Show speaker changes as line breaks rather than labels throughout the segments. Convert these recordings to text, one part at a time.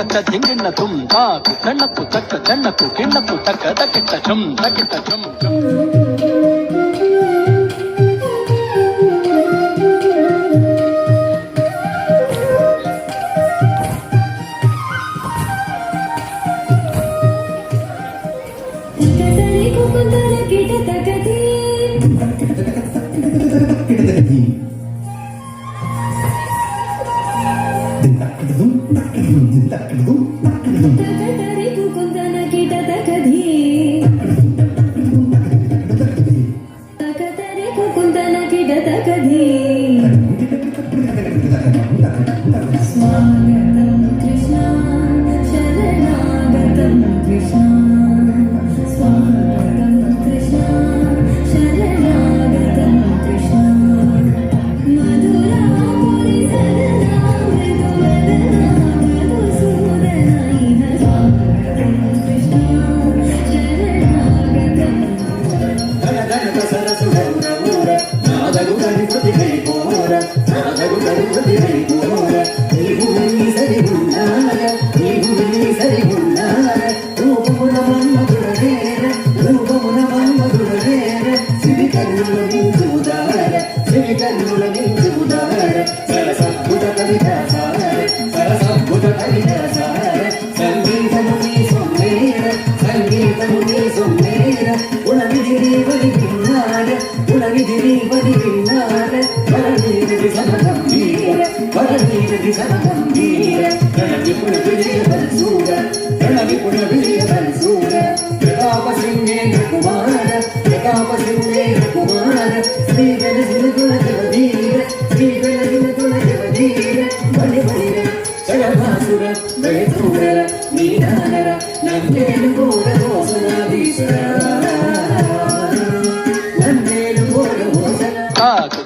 తక్క దింగిన్న తుమ్ తాకు కన్నకు తక్క కన్నకు కిన్నకు తక్క తక్కిట చుమ్ తక్కిట చుమ్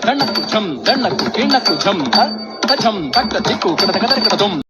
కన్నకు ఛం దన్నకు కిన్నకు ఝం తచ్చం తక్క దిక్కు కడ కడ కడ దుమ్